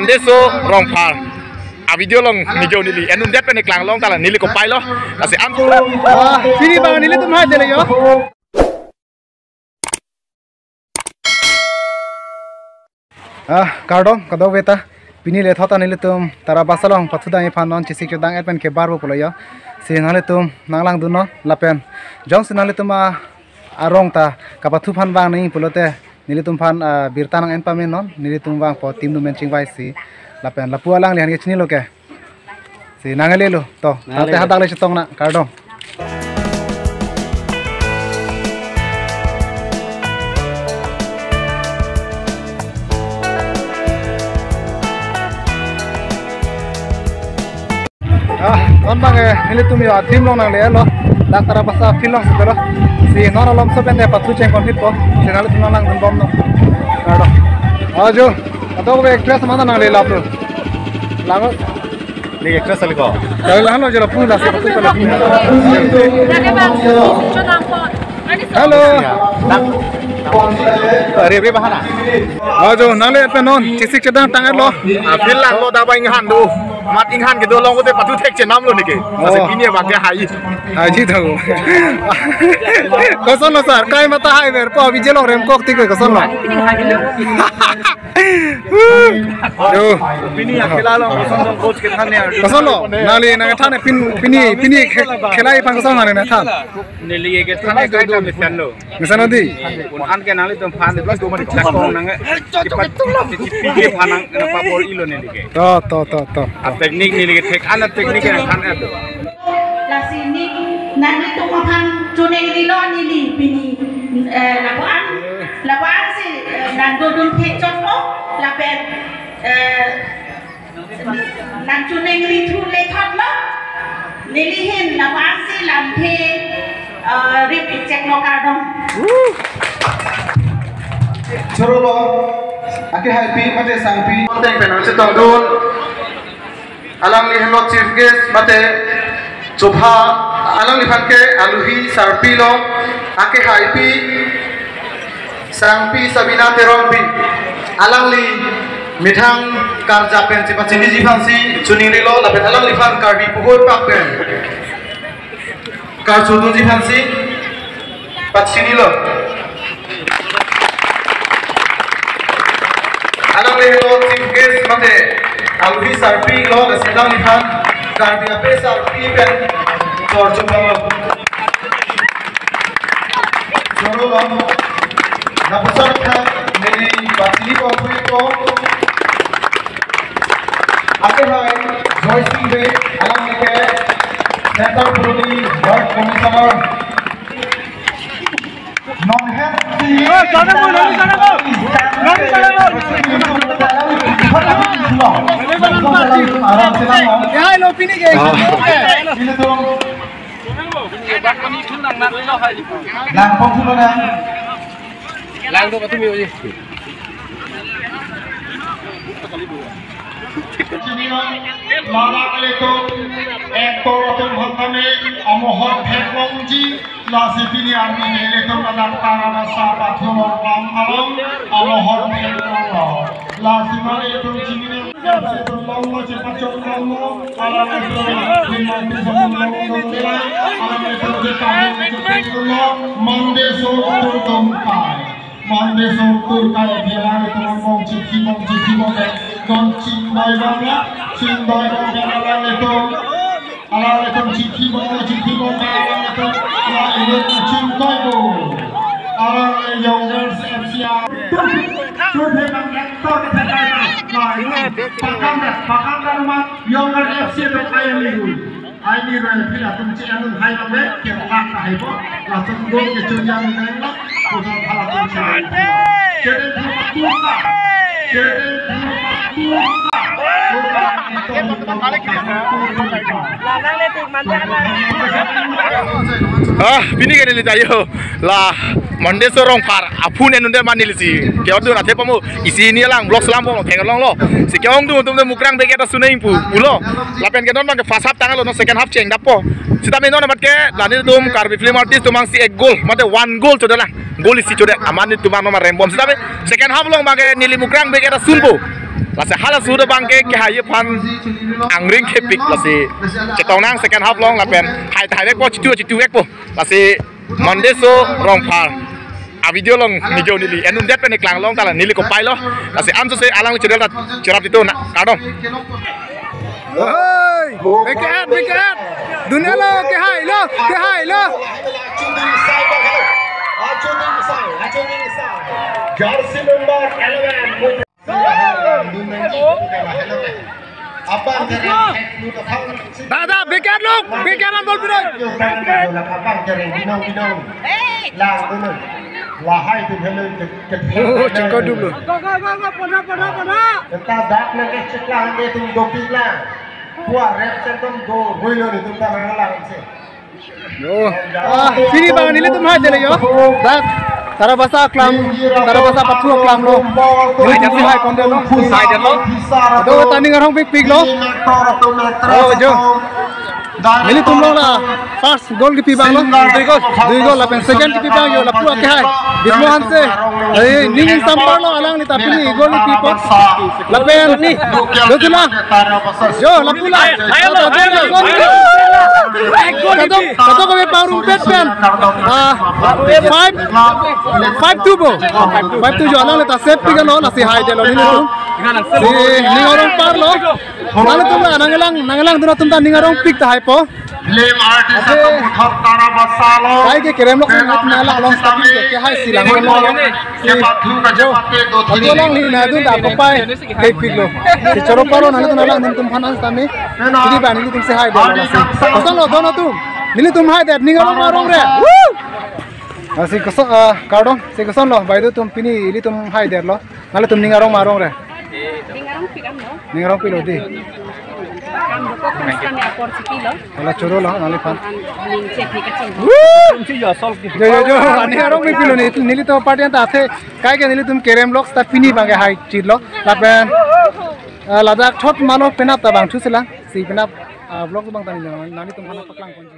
Monday so rong par video long nijo nili enun det pen klang long tala nili ko pai lo ase am Pini bang nili tum haje le yo kardom kado beta pini le thota nili tum tara basalong pathuda e phan non chisik chodang adpen ke barbo poloyo se nale tum nanglang duno lapen jong se nale tum arong ta kapathu phan bang nei pulote nili tum phan birtanang en pamen non nili tum bang po tim nu menching bai si lapen lapua lang lihan ke chini lo ke si nangale lo to tate hadak le chitong na kardom non bang nili tum yo tim long nang le lo daktara basa filong sebelo si non alom so bende pathu cheng konfit ko si nale tum lang dum bom no kardom ajo atau be ektra samana nang le lapro lango ni ekra sali ko dahil halo jala pun lah sepatu pala halo re bahana ajo nale penon chisik chedang tangar lo fil lang lo da ba ing han do mat ing han ke do long ko te patu thek che nam lo ni ke ase pini ba ke hai haji thago koson lo sar kai mata hai ver po bijelo rem kok ti ko koson lo yo pini akhila lo koson dong coach ke than ne koson lo nali na thane pini khelai pang koson mane na than nili ke than kai tam le fan lo misan odi an ke nali tum phan de plus do ma dik kong nang ke pat pi ke phanang na pa bol ilo ne dik to teknik nili ke tek an teknik ke kan la sini nanti tu makan cuning di lo nili pini lawan si nan dodun pecot lo lapen nan cuning li tu le thot lo nili hin lawan si lampe rip cek lo kardom choro lo ake happy mate sangpi teng penon se tong dun alang li hello chief guest mate chopha alang li phanke aluhi sarpi lo ake happy sangpi sabina terompi alang li mithang karja pen chipa chini ji phansi chuni ri lo lapen alang li phan karbi pugoi pak pen kar chudu ji phansi pachini lo alang le lo chief guest mate alvi sarpi lo alang li phan karbi ape sarpi pen chor chupa lo choro lo na pasar kha meri pachini ko pui ko ate hai joy singh de alang le ke center puruni work commissioner non head Lasipini army nele to anak para sahabat hulor bang alam alohor pelolo lasimale to chingine se to longo cepat longo alam to lima piso longo nila alam to de tahu to mande so to tompai mande so to kai biara to mong chiki mong don cindai bangla alam to alam to chiki mong alam to ini cinta itu orang Youngers FCR sudah mengektor di sana pakam rumah Youngers FC itu kaya liru ini review atau cianun hai namanya kita kata heboh langsung gol kecurian mereka putar alat pencarian jadi bini ke nili tayo lah Monday so rong par apun enunde manili si kyo tu na te pamu isi ni lang blok selam bong theng long lo si kyo ong tu mukrang be ke ta sunai pu ulo lapen ke non bang ke first half tangal no second half cheng dapo sita me non mat ke lani tum karbi film artist tumang si ek goal mate one goal chodalang goal isi chode amani tumang no ma rembom sita me second half long bang ke nili mukrang be ke ta sunbo lase hala sudah bangke ke haye pan angring kepik lase cetong nang second half long lapen hai dek po citu ek po lase Monday so rong par a video long ni jo nili enun det pen klang long tala nili ko pai lo lase am so se alang cerel cerap itu nak kadong ơi beket dunia lo ke hai lo jersey number 11 abang jarang lu tahu दादा beket an bol piro abang jarang binong lang dulu wahai tu hello oh cengkau dulu kita dak nak ceklah dia tu doping lah buat rep centum go huilo ni tu tak lang sih yo sini bang nili तुम हाथ दे यो dak tara basa pathu klam lo ini jadi hai kon de lo sai de lo do tani ngarong pik lo oh jo nili तुम lo la first goal ki pibang lo dui gol la pen second ki pibang yo la pua ke hai bismo han se ning sampar lo alang ni tapi ni gol ki pipot la pen ni do tula jo la pula kado ko be paru bet pen 5-2 bo 5-2 jo alang ta save piga lo la si hai de lo ni ni orang par lo nang tum nangalang duna tum ta ningarong pick ta hai po lem artist atau muthar tara basalo kai ke kerem lok na la long sta ke hai silang lo ke pathu ka japate do thini lang ni na dun da ko pai kai pick lo si choro paro na la nim tum phanan sta me di ba ni tum se hai de lo si kosan lo dono tum nili tum hai de ningarong marong re asi kosan kardong si kosan lo bai do tum pini ili tum hai de lo nale tum ningarong marong re ningarong pilo di Kalau curu lah, nali pan. Jo, ani arong mi pilo nili to partian ta the, kai ke nili tum kerem loks ta pini bange hai chid lo, lapen ladak thot malo penap ta bang thu sila, si penap vlog bang ta nili tum hana paklang konji.